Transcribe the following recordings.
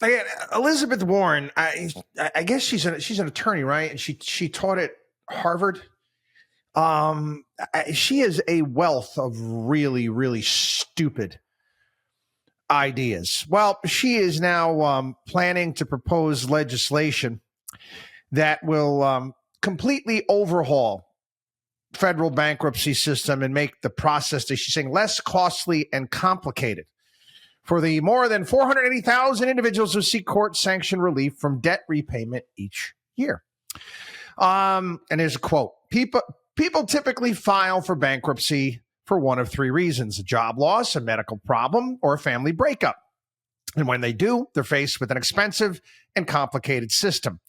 Again, Elizabeth Warren, I guess she's an attorney, right? And she taught at Harvard. She has a wealth of really, really stupid ideas. Well, she is now planning to propose legislation that will completely overhaul federal bankruptcy system and make the process, as she's saying, less costly and complicated for the more than 480,000 individuals who seek court-sanctioned relief from debt repayment each year. And there's a quote. People typically file for bankruptcy for one of three reasons: a job loss, a medical problem, or a family breakup. And when they do, they're faced with an expensive and complicated system.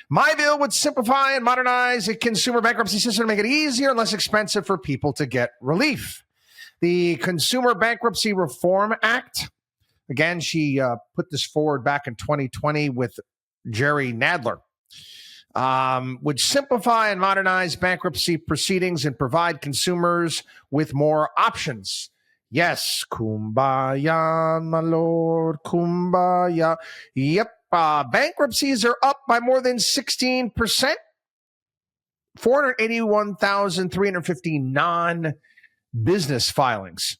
My bill would simplify and modernize the consumer bankruptcy system to make it easier and less expensive for people to get relief. The Consumer Bankruptcy Reform Act, again, she put this forward back in 2020 with Jerry Nadler, would simplify and modernize bankruptcy proceedings and provide consumers with more options. Yes, kumbaya, my lord, kumbaya. Yep, bankruptcies are up by more than 16%. 481,350 non-business filings.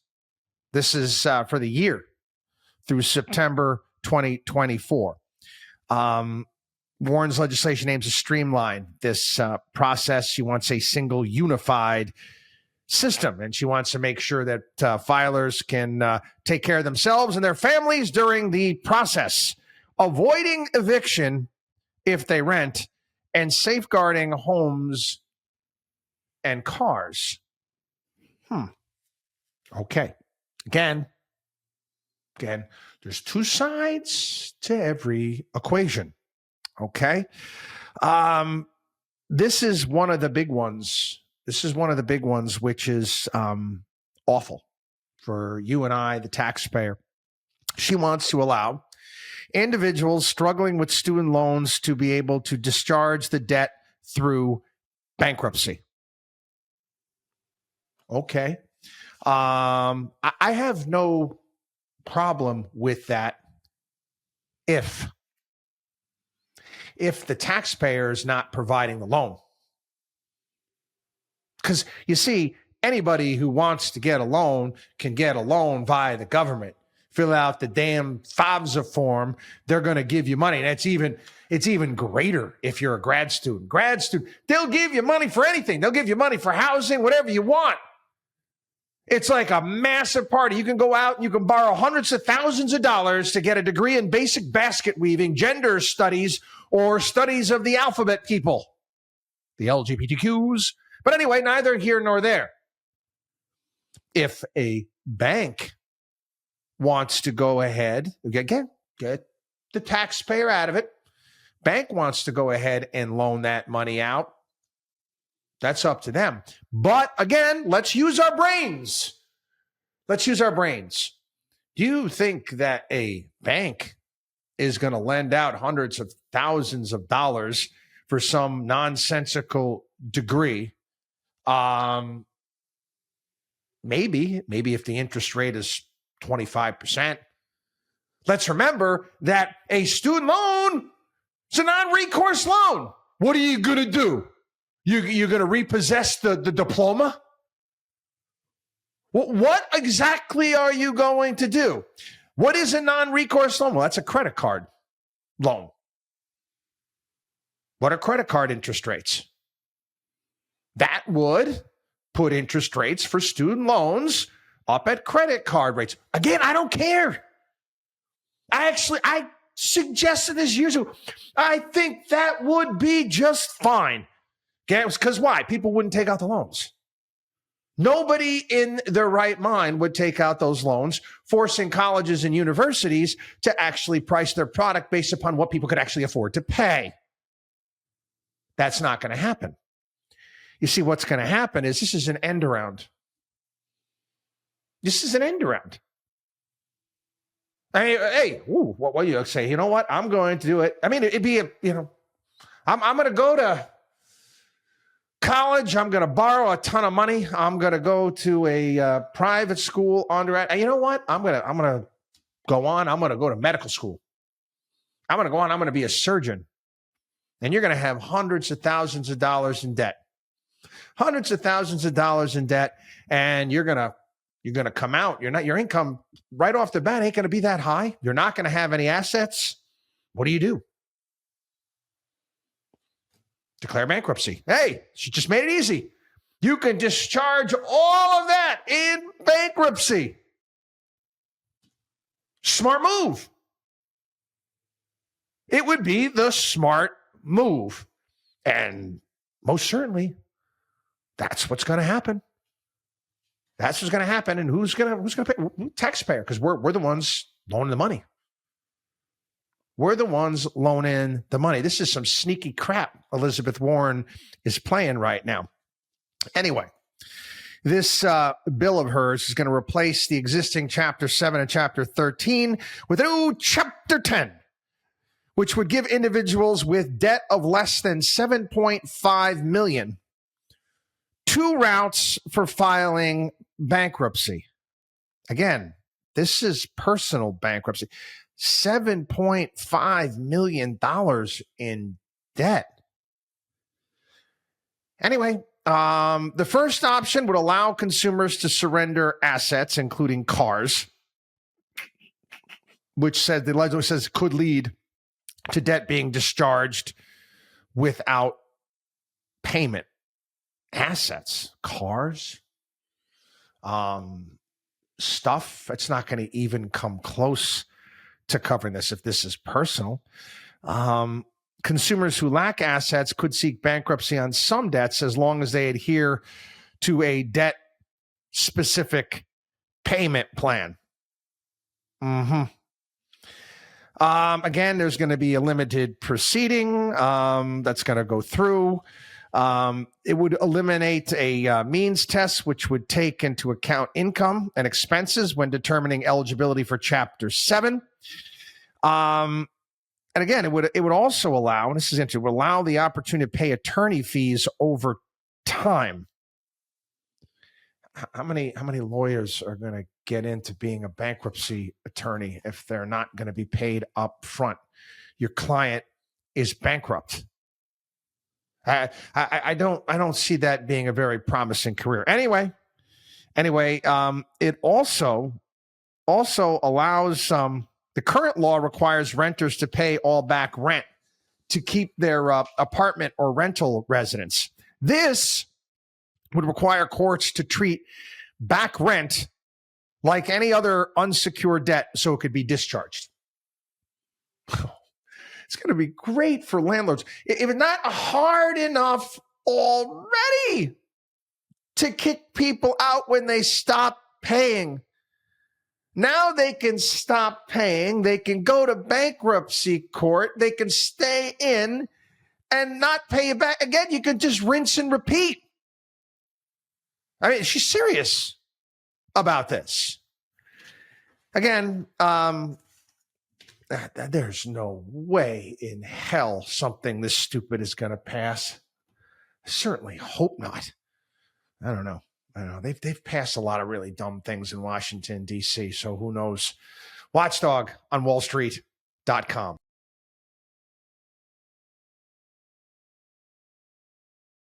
This is for the year through September 2024. Warren's legislation aims to streamline this process. She wants a single unified system, and she wants to make sure that filers can take care of themselves and their families during the process, avoiding eviction if they rent, and safeguarding homes and cars. Okay. Again, there's two sides to every equation. Okay. This is one of the big ones. Which is awful for you and I, the taxpayer. She wants to allow individuals struggling with student loans to be able to discharge the debt through bankruptcy. Okay. I have no problem with that if the taxpayer is not providing the loan. Because you see, anybody who wants to get a loan can get a loan via the government. Fill out the damn FAFSA form. They're going to give you money. And it's even greater if you're a grad student. They'll give you money for anything. They'll give you money for housing, whatever you want. It's like a massive party. You can go out and you can borrow hundreds of thousands of dollars to get a degree in basic basket weaving, gender studies, or studies of the alphabet people, the LGBTQs. But anyway, neither here nor there. If a bank wants to go ahead, again, get the taxpayer out of it, bank wants to go ahead and loan that money out, that's up to them. But again, let's use our brains. Do you think that a bank is going to lend out hundreds of thousands of dollars for some nonsensical degree? Maybe if the interest rate is 25%. Let's remember that a student loan is a non-recourse loan. What are you going to do? You're going to repossess the diploma? What exactly are you going to do? What is a non-recourse loan? Well, that's a credit card loan. What are credit card interest rates? That would put interest rates for student loans up at credit card rates. Again, I don't care. I suggested this years ago. I think that would be just fine. Because why? People wouldn't take out the loans. Nobody in their right mind would take out those loans, forcing colleges and universities to actually price their product based upon what people could actually afford to pay. That's not going to happen. You see, what's going to happen is this is an end around. I mean, hey, what do you say? You know what? I'm going to do it. I mean, it'd be I'm going to go to college. I'm going to borrow a ton of money. I'm going to go to a private school undergrad. And you know what? I'm going to go to medical school. I'm going to go on. I'm going to be a surgeon. And you're going to have hundreds of thousands of dollars in debt. Hundreds of thousands of dollars in debt. And you're going to come out. Your income right off the bat ain't going to be that high. You're not going to have any assets. What do? Declare bankruptcy. Hey, she just made it easy. You can discharge all of that in bankruptcy. Smart move. It would be the smart move. And most certainly, that's what's going to happen. That's what's going to happen. And who's going to pay? Taxpayer, because we're the ones loaning the money. We're the ones loaning the money. This is some sneaky crap Elizabeth Warren is playing right now. Anyway, this bill of hers is going to replace the existing Chapter 7 and Chapter 13 with a new Chapter 10, which would give individuals with debt of less than $7.5 million 2 routes for filing bankruptcy. Again, this is personal bankruptcy. $7.5 million in debt. Anyway, the first option would allow consumers to surrender assets, including cars, which the legislature says could lead to debt being discharged without payment. Assets, cars, stuff, it's not going to even come close to covering this if this is personal. Consumers who lack assets could seek bankruptcy on some debts as long as they adhere to a debt-specific payment plan. Again, there's going to be a limited proceeding that's going to go through. It would eliminate a means test, which would take into account income and expenses when determining eligibility for Chapter 7. And again, it would also allow, and this is interesting, it would allow the opportunity to pay attorney fees over time. How many lawyers are going to get into being a bankruptcy attorney if they're not going to be paid up front? Your client is bankrupt. I don't see that being a very promising career. Anyway, it also allows the current law requires renters to pay all back rent to keep their apartment or rental residence. This would require courts to treat back rent like any other unsecured debt so it could be discharged. It's going to be great for landlords. If it's not hard enough already to kick people out when they stop paying, now they can stop paying. They can go to bankruptcy court. They can stay in and not pay you back. Again, you can just rinse and repeat. I mean, she's serious about this. Again, there's no way in hell something this stupid is going to pass. I certainly hope not. I don't know. They've passed a lot of really dumb things in Washington, D.C., so who knows? WatchDog on WallStreet.com.